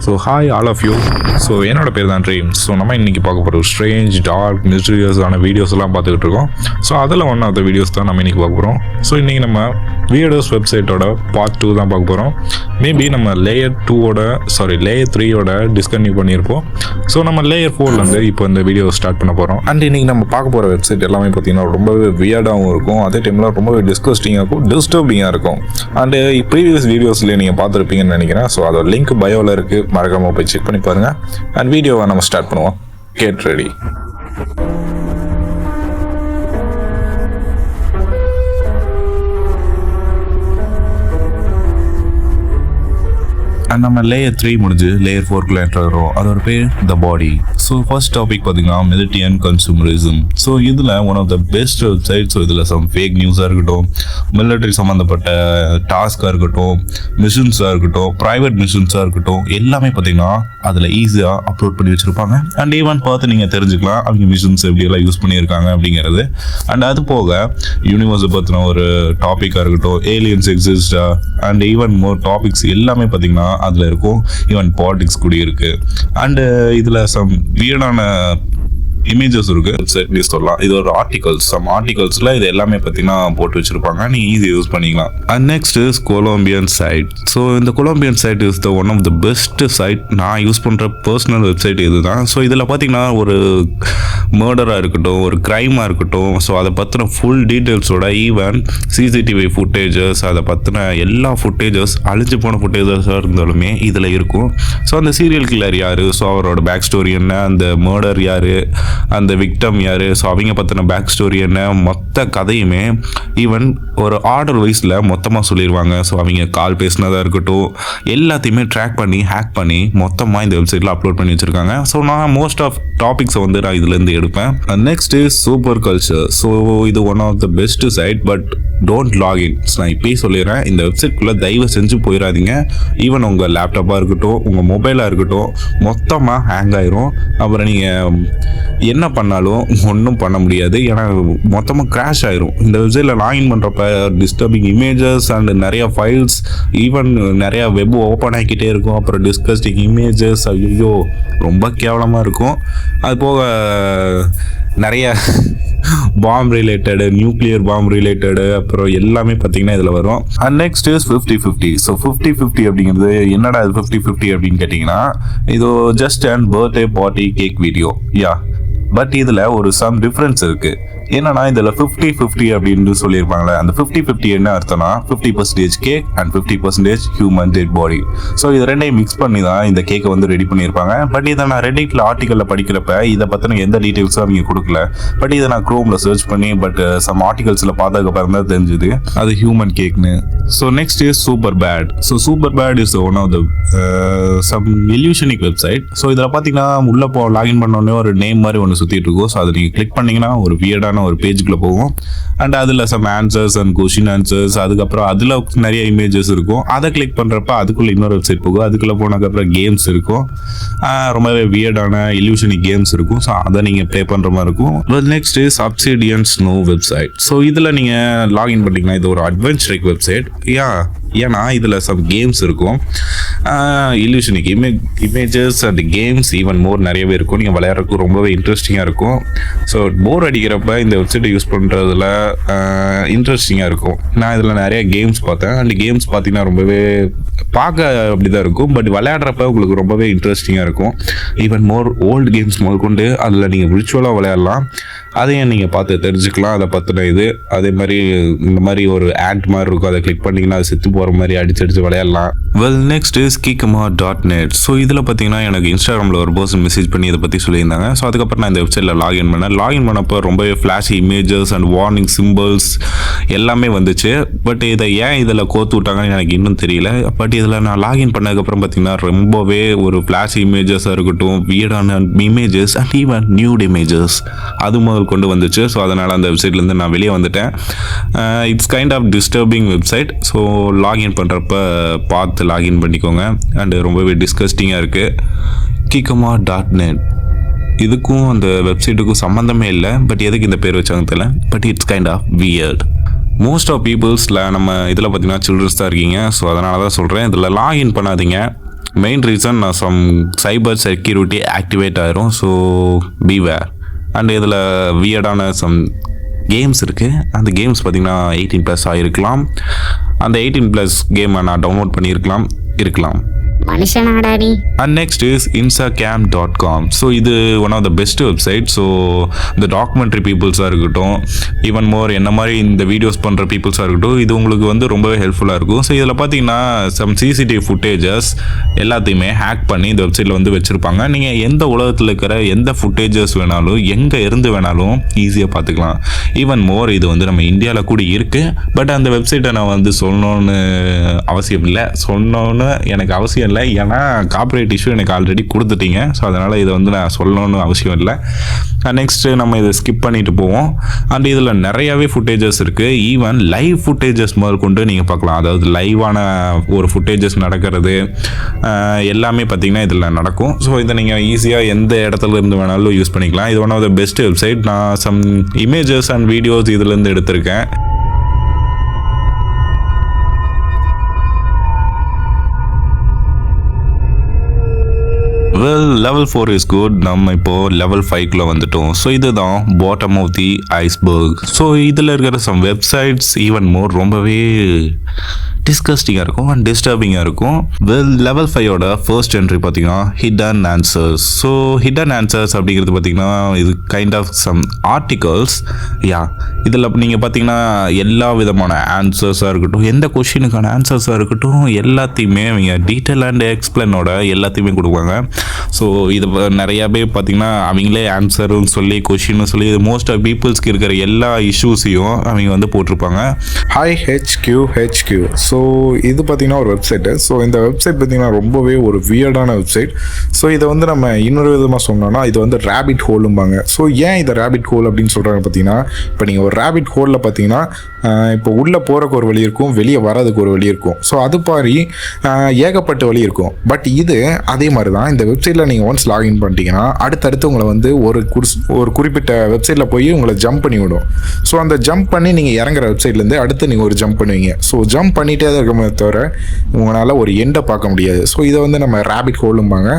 So hi all of you. So என்னோட பேர் தான் ட்ரீம். ஸோ நம்ம இன்றைக்கி பார்க்க போகிற ஸ்ட்ரேஞ்ச் டார்க் மிஸ்டீரியஸான வீடியோஸ் எல்லாம் பார்த்துக்கிட்டு இருக்கோம். ஸோ அதில் ஒன் ஆஃப் த வீடியோஸ் தான் நம்ம இன்றைக்கி பார்க்க போகிறோம். ஸோ இன்றைக்கி நம்ம வியர்டோஸ் வெப்சைட்டோட பார்ட் 2 தான் பார்க்க போகிறோம். மேபி நம்ம லேயர் 3யோட டிஸ்கன்டினியூ பண்ணியிருப்போம். ஸோ நம்ம லேயர் 4லேருந்து இப்போ இந்த வீடியோ ஸ்டார்ட் பண்ண போகிறோம். அண்ட் இன்றைக்கி நம்ம பார்க்க போகிற வெப்சைட் எல்லாமே பார்த்தீங்கன்னா ரொம்பவே வியர்டாகவும் இருக்கும், அதே டைமில் ரொம்பவே டிஸ்கஸ்டிங்காக இருக்கும், டிஸ்டர்பிங்காக இருக்கும். அண்டு ப்ரீவியஸ் வீடியோஸ்லேயே நீங்கள் பார்த்துருப்பீங்கன்னு நினைக்கிறேன். ஸோ அதோட லிங்க் பயோவில் இருக்குது, மறக்காமல் போய் செக் பண்ணி பாருங்கள். அண்ட் வீடியோவை நம்ம ஸ்டார்ட் பண்ணுவோம். Get ready. அண்ட் நம்ம லேயர் 3 முடிஞ்சு லேயர் 4க்குள்ள என்டர் ஆகிறோம். அதோட பேர் the body. So first topic பார்த்தீங்கன்னா மிலிட்டரி அண்ட் கன்சூமரிசம். ஸோ இதில் one of the best website. So இதில் சம் ஃபேக் நியூஸாக இருக்கட்டும், மிலிட்டரி சம்மந்தப்பட்ட டாஸ்காக இருக்கட்டும், மிஷின்ஸாக இருக்கட்டும், ப்ரைவேட் மிஷின்ஸாக இருக்கட்டும், எல்லாமே பார்த்தீங்கன்னா அதில் ஈஸியாக அப்லோட் பண்ணி வச்சுருப்பாங்க. அண்ட் ஈவன் பார்த்து நீங்கள் தெரிஞ்சுக்கலாம் அவங்க மிஷின்ஸ் எப்படியெல்லாம் யூஸ் பண்ணியிருக்காங்க அப்படிங்கிறது. அண்ட் அது போக யூனிவர்ஸை பற்றின ஒரு டாப்பிக்காக இருக்கட்டும், ஏலியன்ஸ் எக்ஸிஸ்டா அண்ட் ஈவன் மோர் டாபிக்ஸ் எல்லாமே பார்த்தீங்கன்னா அதில் இருக்கும். ஈவன் பாலிடிக்ஸ் கூட இருக்கு. அண்டு இதில் சம் வியர்டான இமேஜஸ் இருக்கு. வெப்சைட்லேயே சொல்லலாம். இது ஒரு சம் ஆர்டிகல்ஸில் இது எல்லாமே பார்த்தீங்கன்னா போட்டு வச்சிருப்பாங்க, நீங்கள் ஈஸியாக யூஸ் பண்ணிக்கலாம். And next is Columbian site. So இந்த Columbian site is the one of the best site. நான் யூஸ் பண்ணுற பர்சனல் வெப்சைட் இது தான். ஸோ இதில் பார்த்தீங்கன்னா ஒரு மர்டராக இருக்கட்டும், ஒரு க்ரைமாக இருக்கட்டும், ஸோ அதை பற்றின ஃபுல் டீட்டெயில்ஸோட ஈவன் சிசிடிவி ஃபுட்டேஜஸ், அதை பற்றின எல்லா ஃபுட்டேஜஸ், அழிஞ்சு போன ஃபுட்டேஜஸாக இருந்தாலுமே இதில் இருக்கும். ஸோ அந்த சீரியல் கில்லர் யார், ஸோ அவரோட பேக் ஸ்டோரி என்ன, அந்த மர்டர் யார், அந்த விக்டம் யாரு, ஸோ அவங்க பற்றின பேக் ஸ்டோரி என்ன, மொத்த கதையுமே ஈவன் ஒரு ஆர்டர் வைஸில் மொத்தமாக சொல்லிடுவாங்க. ஸோ அவங்க கால் பேசினதாக இருக்கட்டும் எல்லாத்தையுமே ட்ராக் பண்ணி ஹேக் பண்ணி மொத்தமாக இந்த வெப்சைட்டில் அப்லோட் பண்ணி வச்சுருக்காங்க. ஸோ நான் மோஸ்ட் ஆஃப் டாபிக்ஸை வந்து நான் இதுலேருந்து எடுப்பேன். Next is super culture. So இது one of the best site, but don't log in. நான் இப்போயே சொல்லிடுறேன், இந்த வெப்சைட்குள்ளே தயவு செஞ்சு போயிடாதீங்க. ஈவன் உங்கள் லேப்டாப்பாக இருக்கட்டும், உங்கள் மொபைலாக இருக்கட்டும், மொத்தமாக ஹேங் ஆயிரும். அப்புறம் நீங்கள் என்ன பண்ணாலும் ஒன்றும் பண்ண முடியாது, ஏன்னா மொத்தமாக கிராஷ் ஆயிரும். இந்த வெப்சைட்டில் லாகின் பண்ணுறப்ப டிஸ்டர்பிங் இமேஜஸ் அண்ட் நிறையா ஃபைல்ஸ், ஈவன் நிறையா வெப் ஓப்பன் ஆகிக்கிட்டே இருக்கும். அப்புறம் டிஸ்கஸ்டிங் இமேஜஸ், ஐயோ ரொம்ப கேவலமாக இருக்கும். அது போக நிறைய bomb related, nuclear bomb related, அப்புறம் எல்லாமே பார்த்தீங்கன்னா இதில் வரும். And next is 50-50. ஸோ 50-50 அப்படிங்கிறது என்னடா இது 50-50 அப்படின்னு கேட்டிங்கன்னா, இது just and birthday party cake video yeah. But இதில் ஒரு சம் டிஃப்ரென்ஸ் இருக்குது. என்னன்னா இதில் 50-50 அப்படின்னு சொல்லியிருப்பாங்களே, அந்த 50-50 என்ன அர்த்தம்னா 50% cake and 50% human dead body. So இது ரெண்டையும் மிக்ஸ் பண்ணி தான் இந்த கேக்கை வந்து ரெடி பண்ணியிருப்பாங்க. பட் இதை நான் ரெடிட்டில் ஆர்டிக்கலில் படிக்கிறப்ப இதை பற்றின எந்த டீட்டெயில்ஸும் அவங்க கொடுக்கல. பட் இதை நான் க்ரோமில் சர்ச் பண்ணி பட் சம் ஆர்டிகல்ஸில் பார்த்ததுக்கப்புறம் தான் தெரிஞ்சுது அது ஹியூமன் கேக்னு. So next is super bad. So super bad is one of the some illusionic website. So இதில் பார்த்தீங்கன்னா உள்ளே லாகின் பண்ணோடனே ஒரு நேம் மாதிரி ஒன்று சுற்றிட்டு இருக்கும். ஸோ அதை நீங்கள் கிளிக் பண்ணிங்கன்னா ஒரு வியர்டான ஒரு பேஜுக்குள்ளே போகும். அண்ட் அதில் some answers and question answers, அதுக்கப்புறம் அதில் நிறைய இமேஜஸ் இருக்கும். அதை கிளிக் பண்ணுறப்ப அதுக்குள்ளே இன்னொரு வெப்சைட் போகும். அதுக்குள்ளே போனதுக்கப்புறம் கேம்ஸ் இருக்கும், ரொம்பவே வியர்டான இல்யூஷனிக் கேம்ஸ் இருக்கும். ஸோ அதை நீங்கள் ப்ளே பண்ணுற மாதிரி இருக்கும். Next is Obsidian Snow website. So இதில் நீங்கள் லாகின் பண்ணிங்கன்னா இது ஒரு அட்வென்ச்சரிக் வெப்சைட். ஏன்னா இதில் சம் கேம்ஸ் இருக்கும், illusionic images and games even more நிறையவே இருக்கும். நீங்கள் விளையாடுறதுக்கு ரொம்பவே இன்ட்ரெஸ்டிங்காக இருக்கும். ஸோ போர் அடிக்கிறப்ப இந்த வெப்சைட்டை யூஸ் பண்ணுறதுல இன்ட்ரெஸ்டிங்காக இருக்கும். நான் இதில் நிறைய கேம்ஸ் பார்த்தேன். அண்ட் கேம்ஸ் பார்த்தீங்கன்னா ரொம்பவே பார்க்க அப்படி தான் இருக்கும், பட் விளையாடுறப்ப உங்களுக்கு ரொம்பவே இன்ட்ரெஸ்டிங்காக இருக்கும். ஈவன் மோர் ஓல்டு கேம்ஸ் முதற்கொண்டு அதில் நீங்கள் விர்ச்சுவலாக விளையாடலாம். அதையும் நீங்கள் பார்த்து தெரிஞ்சுக்கலாம் அதை பற்றின இது. அதே மாதிரி இந்த மாதிரி ஒரு ஆண்ட் மாதிரி இருக்கும், அதை கிளிக் பண்ணிங்கன்னா அது செத்து போகிற மாதிரி அடிச்சு விளையாடலாம். Next is kikama.net. ஸோ இதில் பார்த்தீங்கன்னா எனக்கு இன்ஸ்டாகிராமில் ஒரு பர்சன் மெசேஜ் பண்ணி இதை பற்றி சொல்லியிருந்தாங்க. ஸோ அதுக்கப்புறம் நான் இந்த வெப்சைட்டில் லாகின் பண்ணப்போ ரொம்பவே flashy images and warning symbols எல்லாமே வந்துச்சு. பட் இதை ஏன் இதில் கோத்து விட்டாங்கன்னு எனக்கு இன்னும் தெரியல. பட் இதில் நான் லாகின் பண்ணதுக்கப்புறம் பார்த்தீங்கன்னா ரொம்பவே ஒரு ஃப்ளாஷ் இமேஜஸாக இருக்கட்டும், வியர்டான images and even nude images அது முதல் கொண்டு வந்துச்சு. ஸோ அதனால் அந்த வெப்சைட்லேருந்து நான் வெளியே வந்துட்டேன். It's kind of disturbing website. So login பண்ணுறப்ப பார்த்து லாகின் பண்ணிக்கோங்க. அண்டு ரொம்பவே டிஸ்கஸ்டிங்காக இருக்குது. kikama.net இதுக்கும் அந்த வெப்சைட்டுக்கும் சம்மந்தமே இல்லை. பட் எதுக்கு இந்த பேர் வச்சாங்க தெரியல. But it's kind of weird. Most of பீப்புள்ஸில் நம்ம இதில் பார்த்தீங்கன்னா சில்ட்ரன்ஸ் தான் இருக்கீங்க. ஸோ அதனால தான் சொல்கிறேன், இதில் லாகின் பண்ணாதீங்க. Main reason some cyber security activate ஆயிரும். So beware. அண்ட் இதில் வியர்டான சம் கேம்ஸ் இருக்குது. அந்த கேம்ஸ் பார்த்திங்கன்னா 18+ ஆகிருக்கலாம். அந்த 18+ கேமை நான் டவுன்லோட் பண்ணியிருக்கலாம் இருக்கலாம். மனுஷனாடாடி. And next is instacam.com. So இது one of the best website. So இந்த டாக்குமெண்ட்ரி பீப்புள்ஸாக இருக்கட்டும், ஈவன் மோர் என்ன மாதிரி இந்த வீடியோஸ் பண்ணுற பீப்புள்ஸாக இருக்கட்டும், இது உங்களுக்கு வந்து ரொம்பவே ஹெல்ப்ஃபுல்லாக இருக்கும். ஸோ இதில் பார்த்தீங்கன்னா சம் சிசிடிவி ஃபுட்டேஜஸ் எல்லாத்தையுமே ஹேக் பண்ணி இந்த வெப்சைட்டில் வந்து வச்சுருப்பாங்க. நீங்கள் எந்த உலகத்தில் இருக்கிற எந்த ஃபுட்டேஜஸ் வேணாலும் எங்கே இருந்து வேணாலும் ஈஸியாக பார்த்துக்கலாம். ஈவன் மோர் இது வந்து நம்ம இந்தியாவில் கூட இருக்குது. பட் அந்த வெப்சைட்டை நான் வந்து சொல்லணும்னு அவசியம் இல்லை. சொன்னோன்னு எனக்கு அவசியம் இல்லை, ஏன்னா காப்பிரைட் இஷ்யூ எனக்கு ஆல்ரெடி கொடுத்துட்டீங்க. ஸோ அதனால் இதை வந்து நான் சொல்லணும்னு அவசியம் இல்லை. நெக்ஸ்ட்டு நம்ம இதை ஸ்கிப் பண்ணிட்டு போவோம். அண்ட் இதில் நிறையாவே ஃபுட்டேஜஸ் இருக்குது. ஈவன் லைவ் ஃபுட்டேஜஸ் முதல் கொண்டு நீங்கள் பார்க்கலாம். அதாவது லைவான ஒரு ஃபுட்டேஜஸ் நடக்கிறது எல்லாமே பார்த்திங்கன்னா இதில் நடக்கும். ஸோ இதை நீங்கள் ஈஸியாக எந்த இடத்துல இருந்து வேணாலும் யூஸ் பண்ணிக்கலாம். இது one of the best website. நான் சம் இமேஜஸ் அண்ட் வீடியோஸ் இதுலேருந்து எடுத்திருக்கேன். Level 4 is good. நம்ம இப்போது லெவல் 5க்குள்ளே வந்துட்டோம். ஸோ இதுதான் bottom of the iceberg. So இதில் இருக்கிற சம் வெப்சைட்ஸ் ஈவன் மோர் ரொம்பவே டிஸ்கஸ்டிங்காக இருக்கும் அண்ட் டிஸ்டர்பிங்காக இருக்கும். லெவல் 5ஓட ஃபர்ஸ்ட் என்ட்ரி பார்த்தீங்கன்னா hidden answers. So hidden answers அப்படிங்கிறது பார்த்தீங்கன்னா இது கைண்ட் ஆஃப் சம் ஆர்டிகல்ஸ். இதில் நீங்கள் பார்த்தீங்கன்னா எல்லா விதமான ஆன்சர்ஸாக இருக்கட்டும், எந்த கொஷினுக்கான ஆன்சர்ஸாக இருக்கட்டும், எல்லாத்தையுமே அவங்க டீட்டெயில் அண்ட் எக்ஸ்பிளைனோட எல்லாத்தையுமே கொடுப்பாங்க. ஸோ இது நிறையாவே பார்த்தீங்கன்னா அவங்களே ஆன்சருன்னு சொல்லி கொஷின்னு சொல்லி மோஸ்ட் ஆஃப் பீப்புள்ஸ்க்கு இருக்கிற எல்லா இஷ்யூஸையும் அவங்க வந்து போட்டிருப்பாங்க. Hi HQ. ஸோ இது பார்த்திங்கன்னா ஒரு வெப்சைட்டு. ஸோ இந்த வெப்சைட் பார்த்திங்கன்னா ரொம்பவே ஒரு வியர்டான வெப்சைட். ஸோ இதை வந்து நம்ம இன்னொரு விதமாக சொன்னோன்னா இது வந்து ரேபிட் ஹோலும்பாங்க. ஸோ ஏன் இதை ரேபிட் ஹோல் அப்படின்னு சொல்கிறாங்க பார்த்தீங்கன்னா, இப்போ நீங்கள் ஒரு ரேபிட் ஹோலில் பார்த்தீங்கன்னா இப்போ உள்ளே போகிறக்கு ஒரு வழி இருக்கும், வெளியே வர்றதுக்கு ஒரு வழி இருக்கும். ஸோ அது மாதிரி ஏகப்பட்ட வழி இருக்கும். பட் இது அதே மாதிரி தான். இந்த வெப்சைட்டில் நீங்கள் ஒன்ஸ் லாகின் பண்ணிட்டீங்கன்னா அடுத்தடுத்து உங்களை வந்து ஒரு குறிப்பிட்ட வெப்சைட்டில் போய் உங்களை ஜம்ப் பண்ணி விடும். ஸோ அந்த ஜம்ப் பண்ணி நீங்கள் இறங்குற வெப்சைட்லேருந்து அடுத்து நீங்கள் ஒரு ஜம்ப் பண்ணுவீங்க. ஸோ ஜம்ப் பண்ணிகிட்டே தான் இருக்கமே தவிர உங்களால் ஒரு எண்டை பார்க்க முடியாது. ஸோ இதை வந்து நம்ம ரேபிட் ஹோலும்பாங்க.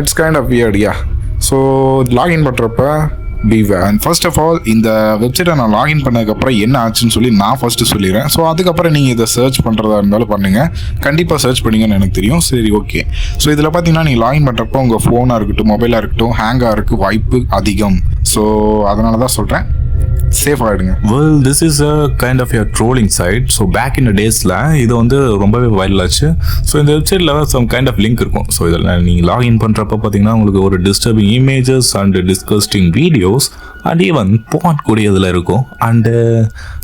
இட்ஸ் கைண்ட் ஆஃப் வியர்டியா. ஸோ லாகின் பண்ணுறப்ப beware. And first of all இந்த வெப்சைட்டை நான் லாகின் பண்ணதுக்கப்புறம் என்ன ஆச்சுன்னு சொல்லி நான் ஃபஸ்ட்டு சொல்லிடுறேன். ஸோ அதுக்கப்புறம் நீங்கள் இதை சர்ச் பண்ணுறதா இருந்தாலும் பண்ணுங்கள். கண்டிப்பாக சர்ச் பண்ணிங்கன்னு எனக்கு தெரியும். சரி, ஓகே. ஸோ இதில் பார்த்தீங்கன்னா நீங்கள் லாகின் பண்ணுறப்போ உங்கள் ஃபோனாக இருக்கட்டும், மொபைலாக இருக்கட்டும், ஹேங் ஆகிறதுக்கு வாய்ப்பு அதிகம். ஸோ அதனால தான் சொல்கிறேன், சேஃப் ஆகிடுங்க. This is a kind of trolling site. So back in டேஸில் இது வந்து ரொம்பவே வைரல் ஆச்சு. ஸோ இந்த வெப்சைட்டில் சம் கைண்ட் ஆஃப் லிங்க் இருக்கும். ஸோ இதில் நீங்கள் லாகின் பண்ணுறப்ப பார்த்தீங்கன்னா உங்களுக்கு ஒரு disturbing images and disgusting videos and even பாட் கூட இதில் இருக்கும். அண்டு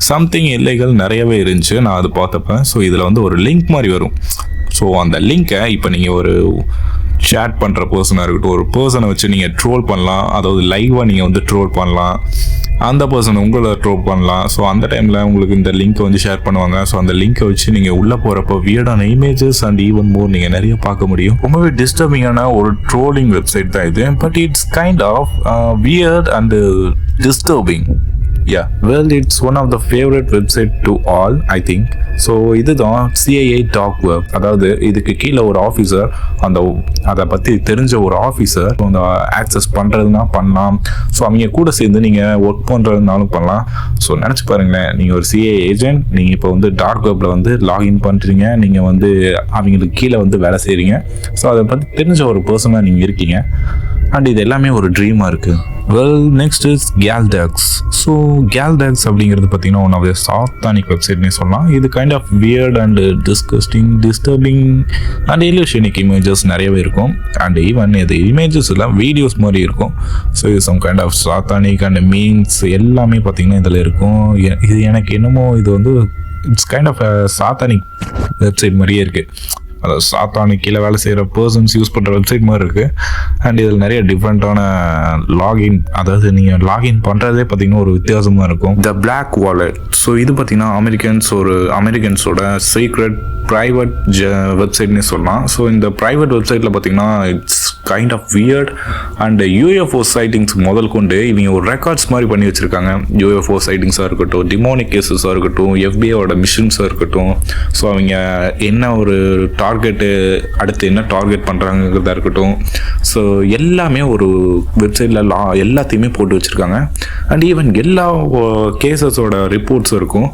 சம்திங் இல்லைகள் நிறையவே இருந்துச்சு நான் அது பார்த்தப்ப. ஸோ இதில் வந்து ஒரு லிங்க் மாதிரி வரும். ஸோ அந்த லிங்க்கை இப்போ நீங்கள் ஒரு சேட் பண்ணுற பர்சனாக இருக்கட்டும், ஒரு பர்சனை வச்சு நீங்கள் ட்ரோல் பண்ணலாம். அதாவது லைவாக நீங்கள் வந்து ட்ரோல் பண்ணலாம், அந்த பர்சன் உங்களை ட்ரோல் பண்ணலாம். ஸோ அந்த டைமில் உங்களுக்கு இந்த லிங்க்கை வந்து ஷேர் பண்ணுவாங்க. ஸோ அந்த லிங்க்கை வச்சு நீங்கள் உள்ளே போகிறப்போ வியர்டான இமேஜஸ் அண்ட் ஈவன் மோர் நீங்கள் நிறைய பார்க்க முடியும். ரொம்பவே டிஸ்டர்பிங்கான ஒரு ட்ரோலிங் வெப்சைட் தான் இது. But it's kind of weird and disturbing. It's one of the favorite website to all, I think. So இதுதான் CIA டாக் வெப். அதாவது இதுக்கு கீழே ஒரு ஆஃபீஸர், அதை பற்றி தெரிஞ்ச ஒரு ஆஃபீஸர் அந்த ஆக்சஸ் பண்ணுறதுனா பண்ணலாம். ஸோ அவங்க கூட சேர்ந்து நீங்கள் ஒர்க் பண்ணுறதுனாலும் பண்ணலாம். ஸோ நினச்சி பாருங்களேன், நீங்கள் ஒரு CIA ஏஜென்ட், நீங்கள் இப்போ வந்து டார்க் வெப்பில் வந்து லாகின் பண்ணுறீங்க, நீங்கள் வந்து அவங்களுக்கு கீழே வந்து வேலை செய்கிறீங்க. ஸோ அதை பற்றி தெரிஞ்ச ஒரு பர்சனாக நீங்கள் இருக்கீங்க. அண்ட் இது எல்லாமே ஒரு ட்ரீமாக இருக்குது. நெக்ஸ்ட் இஸ் கேல்டாக்ஸ். ஸோ கேல்டாக்ஸ் அப்படிங்கிறது பார்த்தீங்கன்னா ஒன் ஆஃப் த சாத்தானிக் வெப்சைட்னே சொல்லலாம். இது kind of weird and disgusting, disturbing and illusionic images நிறையவே இருக்கும். அண்ட் ஈவன் இது இமேஜஸ் எல்லாம் வீடியோஸ் மாதிரி இருக்கும். ஸோ இது some kind of satanic and means எல்லாமே பார்த்தீங்கன்னா இதில் இருக்கும். இது எனக்கு என்னமோ இது வந்து it's kind of satanic website மாதிரியே இருக்குது. அதாவது சாத்தானுக்கு கீழே வேலை செய்கிற பர்சன்ஸ் யூஸ் பண்ணுற வெப்சைட் மாதிரி இருக்குது. அண்ட் இதில் நிறைய டிஃப்ரெண்ட்டான லாகின், அதாவது நீங்கள் லாகின் பண்ணுறதே பார்த்தீங்கன்னா ஒரு வித்தியாசமாக இருக்கும். த பிளாக் வாலெட். ஸோ இது பார்த்தீங்கன்னா அமெரிக்கன்ஸோட சீக்ரெட் ப்ரைவேட் வெப்சைட்னே சொல்லலாம். ஸோ இந்த ப்ரைவேட் வெப்சைட்டில் பார்த்தீங்கன்னா it's kind of weird. And UFO sightings முதல் கொண்டு இவங்க ஒரு ரெக்கார்ட்ஸ் மாதிரி பண்ணி வச்சுருக்காங்க. யூஎஃப்ஓ சைட்டிங்ஸாக இருக்கட்டும், டிமோனிக் கேசஸாக இருக்கட்டும், எஃபிஐயோட மிஷன்ஸாக இருக்கட்டும், ஸோ அவங்க என்ன ஒரு டார்கெட்டு அடுத்து என்ன டார்கெட் பண்ணுறாங்கிறதா இருக்கட்டும், ஸோ எல்லாமே ஒரு வெப்சைட்டில் எல்லாத்தையுமே போட்டு வச்சுருக்காங்க. அண்ட் ஈவன் எல்லா கேசஸோட ரிப்போர்ட்ஸ் இருக்கும்.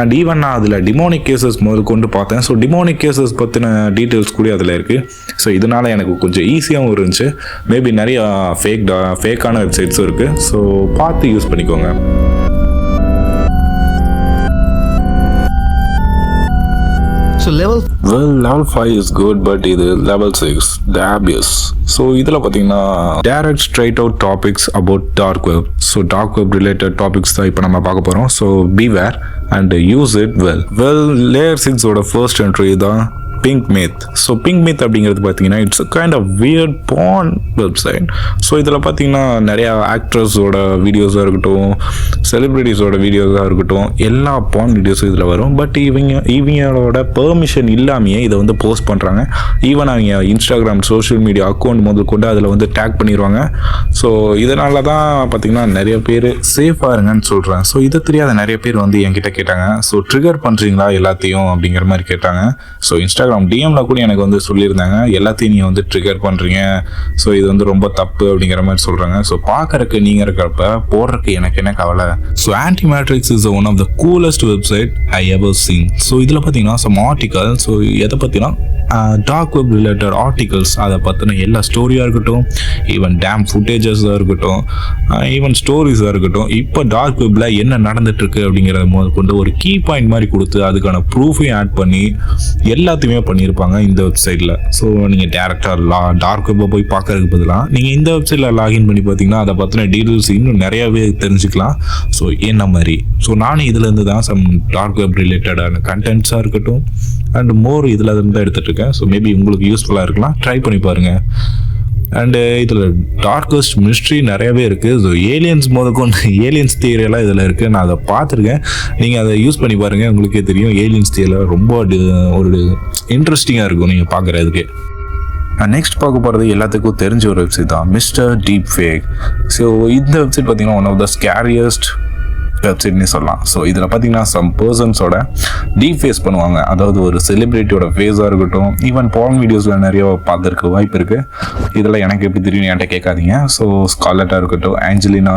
அண்ட் ஈவன் நான் அதில் டிமோனிக் கேசஸ் முதல் கொண்டு பார்த்தேன். ஸோ டிமோனிக் கேசஸ் பற்றின டீட்டெயில்ஸ் கூட அதில் இருக்குது. ஸோ இதனால் எனக்கு கொஞ்சம் ஈஸியாகவும் இருந்துச்சு. மேபி நிறையா ஃபேக்கான வெப்சைட்ஸும் இருக்குது. ஸோ பார்த்து யூஸ் பண்ணிக்கோங்க. So level 5 is good, but இது level 6 the abyss. ஸோ இதில் பார்த்தீங்கன்னா direct straight out topics about dark web. So dark web related topics தான் இப்போ நம்ம பார்க்க போகிறோம். So beware and use it well. layer 6 ஓட first entry தான் pink myth. So pink myth அப்படிங்கிறது பார்த்தீங்கன்னா it's a kind of weird porn website. So இதில் பார்த்தீங்கன்னா நிறையா ஆக்ட்ரஸோட வீடியோஸாக இருக்கட்டும், செலிப்ரிட்டிஸோட வீடியோஸாக இருக்கட்டும், எல்லா பான் வீடியோஸும் இதில் வரும். பட் இவங்களோட பெர்மிஷன் இல்லாமையே இதை வந்து போஸ்ட் பண்ணுறாங்க. ஈவன் அவங்க இன்ஸ்டாகிராம் சோஷியல் மீடியா அக்கௌண்ட் முதல் கொண்டு அதில் வந்து டேக் பண்ணிடுவாங்க. ஸோ இதனால தான் பார்த்தீங்கன்னா நிறைய பேர் சேஃபாக இருங்கன்னு சொல்கிறேன். ஸோ இதை தெரியாத நிறைய பேர் வந்து என்கிட்ட கேட்டாங்க, ஸோ ட்ரிகர் பண்ணுறீங்களா எல்லாத்தையும் அப்படிங்கிற மாதிரி கேட்டாங்க. ஸோ இன்ஸ்டாகிராம் டிஎம்ல கூட எனக்கு வந்து சொல்லியிருந்தாங்க, எல்லாத்தையும் நீங்கள் வந்து ட்ரிகர் பண்ணுறீங்க, ஸோ இது வந்து ரொம்ப தப்பு அப்படிங்கிற மாதிரி சொல்கிறாங்க. ஸோ பார்க்கறக்கு நீங்கள் இருக்கிறப்ப போடுறதுக்கு எனக்கு என்ன கவலை. So anti matrix is one of the coolest website I ever seen. So இதில் பார்த்தீங்கன்னா சம் ஆர்டிக்கல், ஸோ எதை பற்றினா டார்க் வெப் ரிலேட்டட் ஆர்டிகல்ஸ், அதை பற்றின எல்லா ஸ்டோரியாக இருக்கட்டும், ஈவன் டேம் ஃபுட்டேஜஸாக இருக்கட்டும், ஈவன் ஸ்டோரிஸாக இருக்கட்டும், இப்போ டார்க் வெப்பில் என்ன நடந்துட்டுருக்கு அப்படிங்கிறத கொண்டு ஒரு கீ பாயிண்ட் மாதிரி கொடுத்து அதுக்கான ப்ரூஃபையும் ஆட் பண்ணி எல்லாத்தையுமே பண்ணியிருப்பாங்க இந்த வெப்சைட்டில். ஸோ நீங்கள் டேரெக்டாக டார்க் வெப்பை போய் பார்க்கறதுக்கு பதிலாக நீங்கள் இந்த வெப்சைட்டில் லாகின் பண்ணி பார்த்தீங்கன்னா அதை பற்றின டீட்டெயில்ஸ் இன்னும் நிறையாவே தெரிஞ்சுக்கலாம். ஸோ என்ன மாதிரி ஸோ நானும் இதுலேருந்து தான் சம் டார்க் வெப் ரிலேட்டடான கண்டென்ட்ஸாக இருக்கட்டும் அண்ட் மோர் இதில் இருந்து எடுத்துகிட்டு இருக்கேன். ஸோ மேபி உங்களுக்கு யூஸ்ஃபுல்லாக இருக்கலாம், ட்ரை பண்ணி பாருங்கள். அண்டு இதில் டார்கஸ்ட் மிஸ்ட்ரி நிறையவே இருக்குது. ஸோ ஏலியன்ஸ் ஏலியன்ஸ் தியரியெல்லாம் இதில் இருக்குது. நான் அதை பார்த்துருக்கேன், நீங்கள் அதை யூஸ் பண்ணி பாருங்கள், உங்களுக்கே தெரியும். ஏலியன்ஸ் தியரியில் ரொம்ப ஒரு இன்ட்ரெஸ்டிங்காக இருக்கும் நீங்கள் பார்க்குறதுக்கு. நெக்ஸ்ட் பார்க்க போகிறது எல்லாத்துக்கும் தெரிஞ்ச ஒரு வெப்சைட் தான் மிஸ்டர் டீப் ஃபேக். ஸோ இந்த வெப்சைட் பார்த்தீங்கன்னா ஒன் ஆஃப் த ஸ்கேரியஸ்ட் வெப்சைட்னு சொல்லலாம். ஸோ இதில் பார்த்தீங்கன்னா சம் பர்சன்ஸோட டீப் ஃபேஸ் பண்ணுவாங்க. அதாவது ஒரு செலிப்ரிட்டியோட ஃபேஸாக இருக்கட்டும், ஈவன் பான் வீடியோஸில் நிறைய பார்த்துருக்க வாய்ப்பு இருக்குது. இதெல்லாம் எனக்கு எப்படி தெரியும் என்கிட்ட கேட்காதீங்க. ஸோ ஸ்கார்லெட்டாக இருக்கட்டும், ஆஞ்சலினா,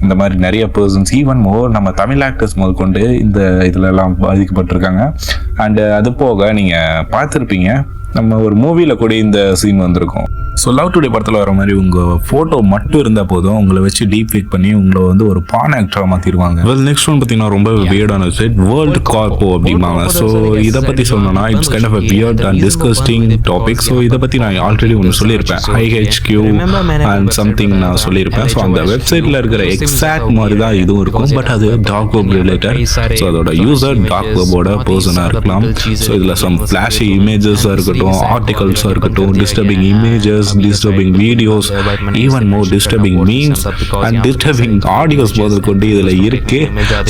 இந்த மாதிரி நிறைய பர்சன்ஸ், ஈவன் மோர் நம்ம தமிழ் ஆக்டர்ஸ் முதல் கொண்டு இந்த இதிலெல்லாம் பாதிக்கப்பட்டிருக்காங்க. அண்டு அது போக நீங்கள் பார்த்துருப்பீங்க, நம்ம ஒரு மூவியில் கூட இந்த சீன் வந்திருக்கும். ஸோ லவ் டுடே படத்தில் வர மாதிரி உங்கள் ஃபோட்டோ மட்டும் இருந்தால் போதும், உங்களை வச்சு டீப் ஃபேக் பண்ணி உங்களை வந்து ஒரு பான் ஆக்டராக மாற்றிடுவாங்க. நெக்ஸ்ட் ஒன் பார்த்தீங்கன்னா ரொம்ப வியர்டான வெப்சைட் வேர்ல்ட் கார்போ அப்படிம்பாங்க. ஸோ இதை பற்றி சொல்லணும்னா it's kind of weird and disgusting topic. So இதை பற்றி நான் ஆல்ரெடி ஒன்று சொல்லியிருப்பேன், IHQ அண்ட் சம்திங் நான் சொல்லியிருப்பேன். ஸோ அந்த வெப்சைட்டில் இருக்கிற எக்ஸாக்ட் மாதிரி தான் இதுவும் இருக்கும், பட் அது டார்க் வெப் ரிலேட்டட். ஸோ அதோட யூசர் டார்க் வெப்போட பர்சனாக இருக்கலாம். ஸோ இதில் சம் ஃப்ளாஷி இமேஜஸாக இருக்கட்டும், ஆர்டிகல்ஸாக இருக்கட்டும், disturbing images, disturbing videos, even more disturbing memes and disturbing audios முதல் கொண்டு இதில் இருக்கு.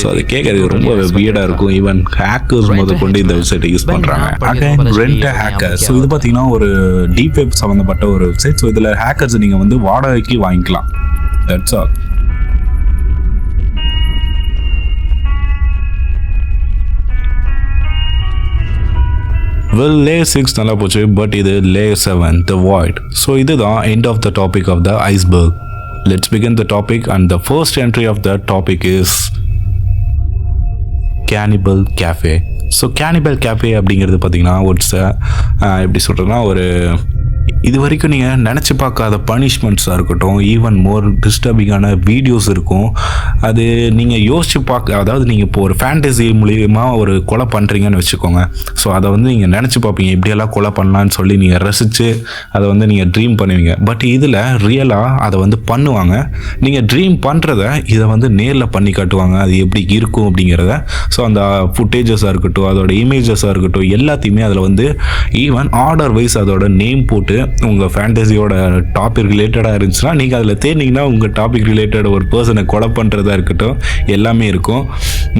ஸோ அது கேட்கறது ரொம்ப வியர்டாக இருக்கும். ஈவன் ஹேக்கர்ஸ் முதல் கொண்டு இந்த வெப்சைட்டை யூஸ் பண்ணுறாங்க. Again rent hacker. ஸோ இது பார்த்தீங்கன்னா ஒரு டீப் வெப் சம்மந்தப்பட்ட ஒரு வெப்சைட். ஸோ இதில் ஹேக்கர்ஸ் நீங்கள் வந்து வாடகைக்கு வாங்கிக்கலாம். That's all. layer 6 நல்லா போச்சு, பட் இது layer 7 the void. ஸோ இதுதான் end of the topic of the iceberg. Let's begin the topic, and the first entry of the topic is Cannibal Cafe. So Cannibal Cafe அப்படிங்கிறது பார்த்தீங்கன்னா எப்படி சொல்கிறேன்னா ஒரு இது வரைக்கும் நீங்கள் நினச்சி பார்க்காத பனிஷ்மெண்ட்ஸாக இருக்கட்டும், ஈவன் மோர் டிஸ்டர்பிங்கான வீடியோஸ் இருக்கும். அது நீங்கள் யோசிச்சு அதாவது நீங்கள் இப்போ ஒரு ஃபேண்டசி மூலியமா ஒரு கொலை பண்ணுறீங்கன்னு வச்சுக்கோங்க. ஸோ அதை வந்து நீங்கள் நினச்சி பார்ப்பீங்க, இப்படியெல்லாம் கொலை பண்ணலான்னு சொல்லி நீங்கள் ரசித்து அதை வந்து நீங்கள் ட்ரீம் பண்ணுவீங்க. பட் இதில் ரியலாக அதை வந்து பண்ணுவாங்க. நீங்கள் ட்ரீம் பண்ணுறத இதை வந்து நேரில் பண்ணி காட்டுவாங்க, அது எப்படி இருக்கும் அப்படிங்கிறத. ஸோ அந்த ஃபுட்டேஜஸாக இருக்கட்டும், அதோட இமேஜஸாக இருக்கட்டும், எல்லாத்தையுமே அதில் வந்து ஈவன் ஆர்டர் வைஸ் அதோட நேம் போட்டு உங்கள் ஃபேண்டசியோட டாபிக் ரிலேட்டடாக இருந்துச்சுன்னா நீங்கள் அதில் தேடினீங்கன்னா உங்கள் டாபிக் ரிலேட்டட் ஒரு பர்சனை கொலை பண்ணுறதா இருக்கட்டும் எல்லாமே இருக்கும்.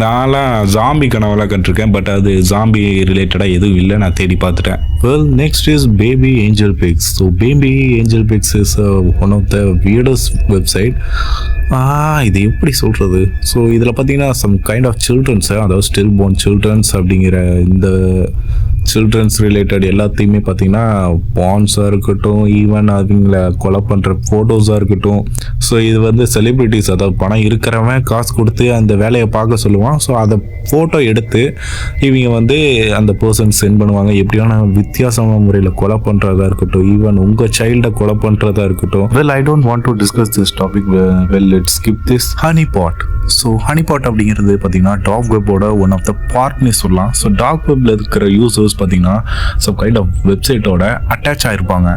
நான்லாம் ஜாம்பி கனவெல்லாம் கண்டிருக்கேன், பட் அது ஜாம்பி ரிலேட்டடாக எதுவும் இல்லை, நான் தேடி பார்த்துட்டேன். Well, next is baby angel pics. So baby angel pics is one of the weirdest website. இது எப்படி சொல்கிறது? ஸோ இதில் பார்த்தீங்கன்னா சம் கைண்ட் ஆஃப் சில்ட்ரன்ஸை, அதாவது ஸ்டில் போர்ன் சில்ட்ரன்ஸ் அப்படிங்கிற இந்த சில்ட்ரன்ஸ் ரிலேட்டட் எல்லாத்தையுமே பார்த்தீங்கன்னா பான்ஸாக இருக்கட்டும், ஈவன் அவங்கள கொலை பண்ணுற ஃபோட்டோஸாக இருக்கட்டும். ஸோ இது வந்து செலிப்ரிட்டிஸ், அதாவது பணம் இருக்கிறவன் காசு கொடுத்து அந்த வேலையை பார்க்க சொல்லுவான். ஸோ அதை ஃபோட்டோ எடுத்து இவங்க வந்து அந்த பர்சன் சென்ட் பண்ணுவாங்க. எப்படியான வித்தியாசமான முறையில் கொலை பண்ணுறதா இருக்கட்டும், ஈவன் உங்கள் சைல்டை கொலை பண்ணுறதா இருக்கட்டும். Well, I don't want to discuss this topic. Well, let's skip this. Honey pot. So honey pot அப்படிங்கிறது பார்த்தீங்கன்னா டார்க் வெப்போட ஒன் ஆஃப் த பார்ட்னே சொல்லலாம். ஸோ டார்க் வெப்பில் இருக்கிற யூசர்ஸ் பார்த்தீங்கன்னா சம் கைண்ட் ஆஃப் வெப்சைட்டோட அட்டாச் ஆகிருப்பாங்க.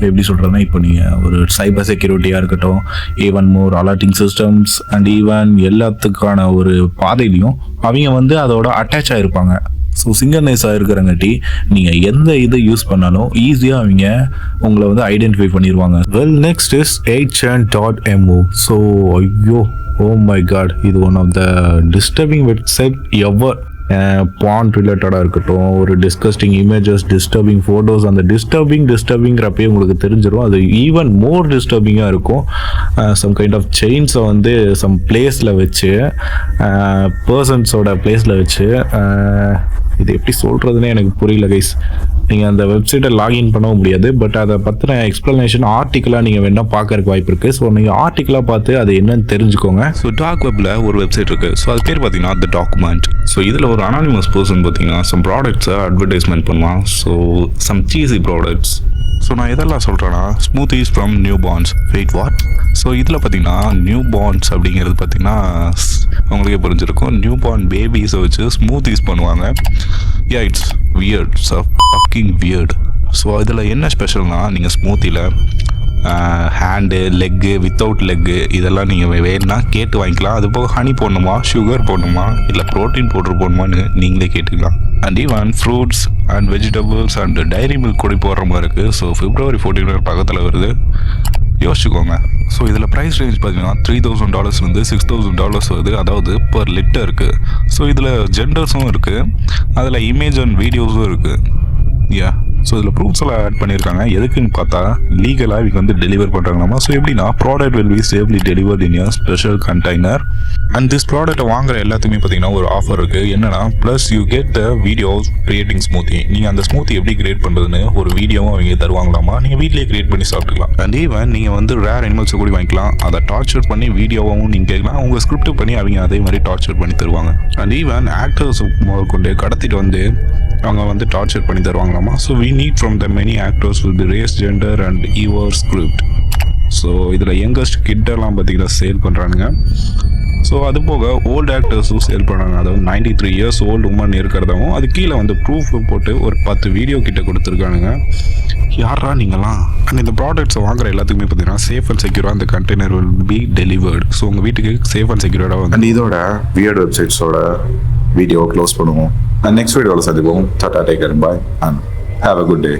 எப்படி சொல்கிறதுனா, இப்போ நீங்கள் ஒரு சைபர் செக்யூரிட்டியாக இருக்கட்டும், even more alerting systems and even எல்லாத்துக்கான ஒரு பாதையிலையும் அவங்க வந்து அதோட அட்டாச் ஆகிருப்பாங்க. ஸோ சிங்கர்னைஸாக இருக்கிறங்காட்டி நீங்கள் எந்த இதை யூஸ் பண்ணாலும் ஈஸியாக அவங்க உங்களை வந்து ஐடென்டிஃபை பண்ணிடுவாங்க. Well, next is 8chan.mo. So ஐயோ, ஓ மை காட், இது one of the disturbing website ever. பான் ரிலேட்டடாக இருக்கட்டும், ஒரு டிஸ்கஸ்டிங் இமேஜஸ், டிஸ்டர்பிங் ஃபோட்டோஸ், அந்த டிஸ்டர்பிங்கிறப்பே உங்களுக்கு தெரிஞ்சிடும். அது ஈவன் மோர் டிஸ்டர்பிங்காக இருக்கும். சம் கைண்ட் ஆஃப் செயின்ஸை வந்து சம் பிளேஸில் வச்சு, பர்சன்ஸோட பிளேஸில் வச்சு, இது எப்படி சொல்கிறதுனே எனக்கு புரியல கைஸ். நீங்கள் அந்த வெப்சைட்டை லாகின் பண்ணவும் முடியாது, பட் அதை பற்றின எக்ஸ்ப்ளனேஷன் ஆர்டிக்கலாக நீங்கள் வேணால் பார்க்கறதுக்கு வாய்ப்பு இருக்குது. ஸோ நீங்கள் ஆர்டிக்கலாக பார்த்து அது என்னன்னு தெரிஞ்சுக்கோங்க. ஸோ டார்க் வெப்பில் ஒரு வெப்சைட் இருக்குது. ஸோ அது பேர் பார்த்தீங்கன்னா த டாக்குமெண்ட். ஸோ இதில் ஒரு அனானிமஸ் பர்சன் பார்த்தீங்கன்னா சம் ப்ராடக்ட்ஸை அட்வர்டைஸ்மெண்ட் பண்ணுவான். So some cheesy products. So நான் எதெல்லாம் சொல்கிறேன்னா, smoothies from newborns. Wait, what? So இதில் பார்த்தீங்கன்னா நியூ பார்ன்ஸ் அப்படிங்கிறது பார்த்தீங்கன்னா உங்களுக்கே புரிஞ்சிருக்கும். நியூ பார்ன் பேபிஸை வச்சு ஸ்மூத்திஸ் பண்ணுவாங்க. It's weird, fucking weird. So இதில் என்ன ஸ்பெஷல்னால், நீங்கள் ஸ்மூத்தியில் ஹேண்டு, லெக்கு, வித்தவுட் லெக்கு இதெல்லாம் நீங்கள் வேணும்னா கேட்டு வாங்கிக்கலாம். அது போக ஹனி போடணுமா, சுகர் போடணுமா, இல்லை ப்ரோட்டீன் பவுடர் போடணுமான்னு நீங்களே கேட்டுக்கலாம். And even fruits and vegetables and diary milk கூட போடுற மாதிரி இருக்குது. ஸோ February 14 பக்கத்தில் வருது, யோசிச்சுக்கோங்க. ஸோ இதில் ப்ரைஸ் ரேஞ்ச் பார்த்தீங்கன்னா $3,000 $6,000 வருது, அதாவது பர் லிட்டருக்கு. ஸோ இதில் ஜெண்டர்ஸும் இருக்குது, அதில் இமேஜ் அண்ட் வீடியோஸும் இருக்குது. ஸோ இதில் ப்ரூஃப்ஸ் எல்லாம் ஆட் பண்ணியிருக்காங்க. எதுக்குன்னு பார்த்தா லீகலாக இவங்க வந்து டெலிவர் பண்ணுறாங்களாமா. ஸோ எப்படின்னா, product will be safely delivered in special container. And this ப்ராடக்ட்டை வாங்குற எல்லாத்துக்குமே பார்த்தீங்கன்னா ஒரு ஆஃபர் இருக்குது. என்னன்னா, plus you get the videos creating smoothie. நீங்கள் அந்த ஸ்மூத்தி எப்படி கிரியேட் பண்ணுறதுன்னு ஒரு வீடியோவும் அவங்க தருவாங்களாமா. நீங்கள் வீட்டிலேயே கிரியேட் பண்ணி சாப்பிட்டுக்கலாம். அண்ட் ஈவன் நீங்கள் வந்து ரேர் அனிமல்ஸை கூட வாங்கிக்கலாம். அதை டார்ச்சர் பண்ணி வீடியோவும் நீங்கள் கேட்கலாம். உங்கள் ஸ்கிரிப்ட் பண்ணி அவங்க அதே மாதிரி டார்ச்சர் பண்ணி தருவாங்க. அண்ட் ஈவன் ஆக்டர்ஸ் கொண்டு கடத்திட்டு வந்து அவங்க வந்து டார்ச்சர் பண்ணி தருவாங்களாமா. So we need from the many actors with the race, gender and your script. So இதில் யங்கஸ்ட் கிட்டெல்லாம் பார்த்தீங்கன்னா சேல் பண்ணுறானுங்க. ஸோ அது போக ஓல்டு ஆக்டர்ஸும் சேல் பண்ணுறாங்க. அதாவது 93 years ஓல்டு உமன் இருக்கிறதாவும் அது கீழே வந்து ப்ரூஃப் போட்டு ஒரு 10 வீடியோ கிட்ட கொடுத்துருக்கானுங்க. யாரா நீங்களாம்? அண்ட் இந்த ப்ராடக்ட்ஸை வாங்குற எல்லாத்துக்குமே பார்த்தீங்கன்னா சேஃப் அண்ட் செக்யூராக அந்த container will be delivered. So உங்கள் வீட்டுக்கு சேஃப் அண்ட் செக்யூர்டாக வந்து. அண்ட் இதோட வியர்ட் வெப்சைட்ஸோட வீடியோ க்ளோஸ் பண்ணுவோம். அண்ட் நெக்ஸ்ட் வீடியோவில் சந்திப்போம். Tata, take care, bye and have a good day.